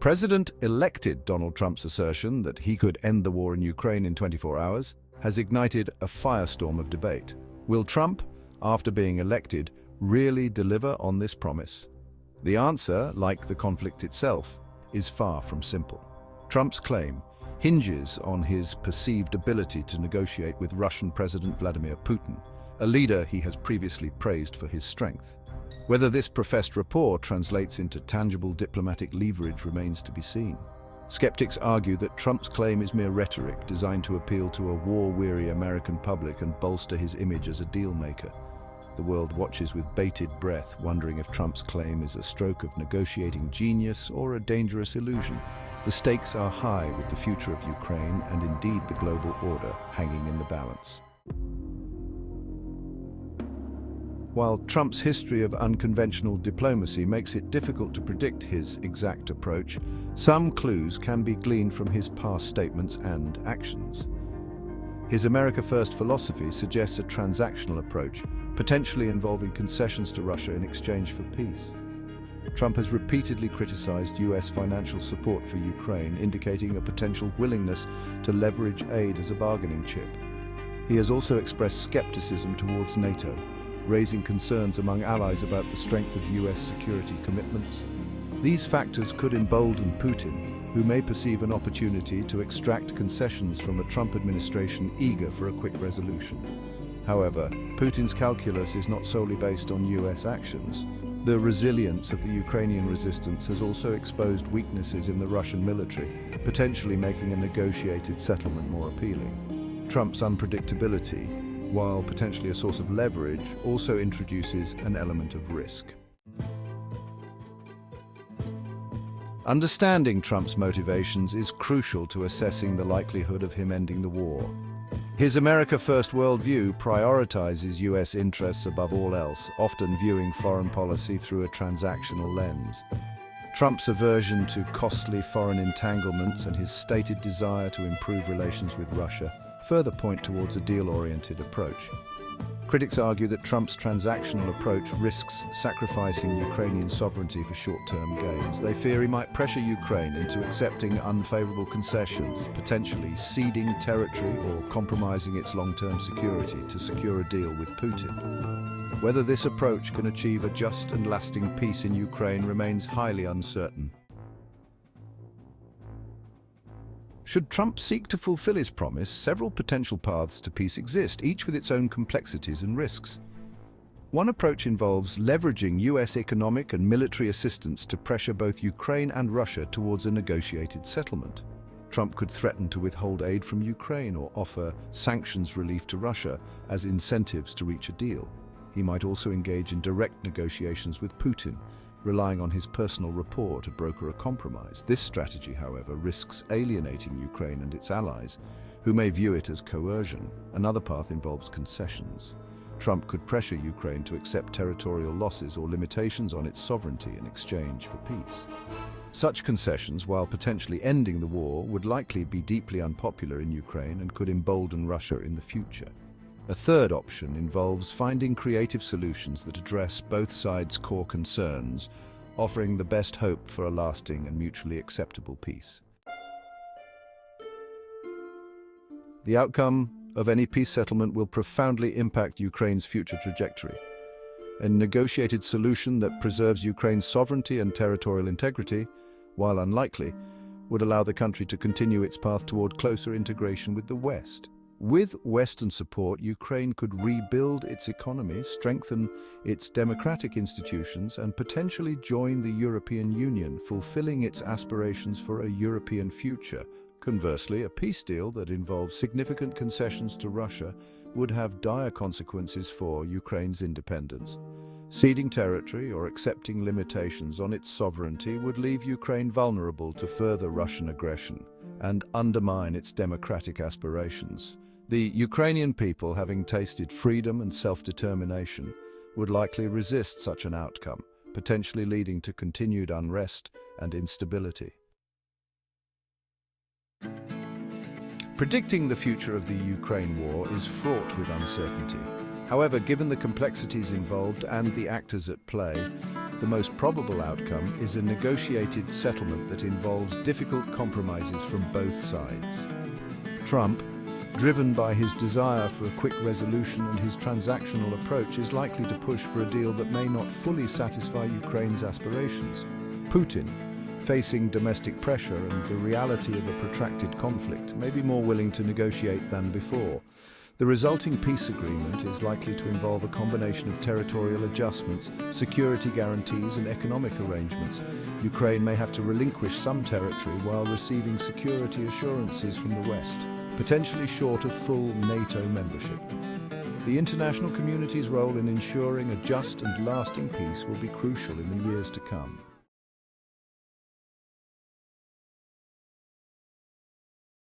President-elected Donald Trump's assertion that he could end the war in Ukraine in 24 hours has ignited a firestorm of debate. Will Trump, after being elected, really deliver on this promise? The answer, like the conflict itself, is far from simple. Trump's claim hinges on his perceived ability to negotiate with Russian President Vladimir Putin, a leader he has previously praised for his strength. Whether this professed rapport translates into tangible diplomatic leverage remains to be seen. Skeptics argue that Trump's claim is mere rhetoric designed to appeal to a war-weary American public and bolster his image as a deal-maker. The world watches with bated breath, wondering if Trump's claim is a stroke of negotiating genius or a dangerous illusion. The stakes are high, with the future of Ukraine and indeed the global order hanging in the balance. While Trump's history of unconventional diplomacy makes it difficult to predict his exact approach, some clues can be gleaned from his past statements and actions. His America First philosophy suggests a transactional approach, potentially involving concessions to Russia in exchange for peace. Trump has repeatedly criticized US financial support for Ukraine, indicating a potential willingness to leverage aid as a bargaining chip. He has also expressed skepticism towards NATO, raising concerns among allies about the strength of US security commitments. These factors could embolden Putin, who may perceive an opportunity to extract concessions from a Trump administration eager for a quick resolution. However, Putin's calculus is not solely based on US actions. The resilience of the Ukrainian resistance has also exposed weaknesses in the Russian military, potentially making a negotiated settlement more appealing. Trump's unpredictability, while potentially a source of leverage, also introduces an element of risk. Understanding Trump's motivations is crucial to assessing the likelihood of him ending the war. His America First worldview prioritizes US interests above all else, often viewing foreign policy through a transactional lens. Trump's aversion to costly foreign entanglements and his stated desire to improve relations with Russia further point towards a deal-oriented approach. Critics argue that Trump's transactional approach risks sacrificing Ukrainian sovereignty for short-term gains. They fear he might pressure Ukraine into accepting unfavorable concessions, potentially ceding territory or compromising its long-term security to secure a deal with Putin. Whether this approach can achieve a just and lasting peace in Ukraine remains highly uncertain. Should Trump seek to fulfill his promise, several potential paths to peace exist, each with its own complexities and risks. One approach involves leveraging US economic and military assistance to pressure both Ukraine and Russia towards a negotiated settlement. Trump could threaten to withhold aid from Ukraine or offer sanctions relief to Russia as incentives to reach a deal. He might also engage in direct negotiations with Putin, relying on his personal rapport to broker a compromise. This strategy, however, risks alienating Ukraine and its allies, who may view it as coercion. Another path involves concessions. Trump could pressure Ukraine to accept territorial losses or limitations on its sovereignty in exchange for peace. Such concessions, while potentially ending the war, would likely be deeply unpopular in Ukraine and could embolden Russia in the future. A third option involves finding creative solutions that address both sides' core concerns, offering the best hope for a lasting and mutually acceptable peace. The outcome of any peace settlement will profoundly impact Ukraine's future trajectory. A negotiated solution that preserves Ukraine's sovereignty and territorial integrity, while unlikely, would allow the country to continue its path toward closer integration with the West. With Western support, Ukraine could rebuild its economy, strengthen its democratic institutions, and potentially join the European Union, fulfilling its aspirations for a European future. Conversely, a peace deal that involves significant concessions to Russia would have dire consequences for Ukraine's independence. Ceding territory or accepting limitations on its sovereignty would leave Ukraine vulnerable to further Russian aggression and undermine its democratic aspirations. The Ukrainian people, having tasted freedom and self-determination, would likely resist such an outcome, potentially leading to continued unrest and instability. Predicting the future of the Ukraine war is fraught with uncertainty. However, given the complexities involved and the actors at play, The most probable outcome is a negotiated settlement that involves difficult compromises from both sides. Trump, driven by his desire for a quick resolution and his transactional approach, is likely to push for a deal that may not fully satisfy Ukraine's aspirations. Putin, facing domestic pressure and the reality of a protracted conflict, may be more willing to negotiate than before. The resulting peace agreement is likely to involve a combination of territorial adjustments, security guarantees, and economic arrangements. Ukraine may have to relinquish some territory while receiving security assurances from the West, potentially short of full NATO membership. The international community's role in ensuring a just and lasting peace will be crucial in the years to come.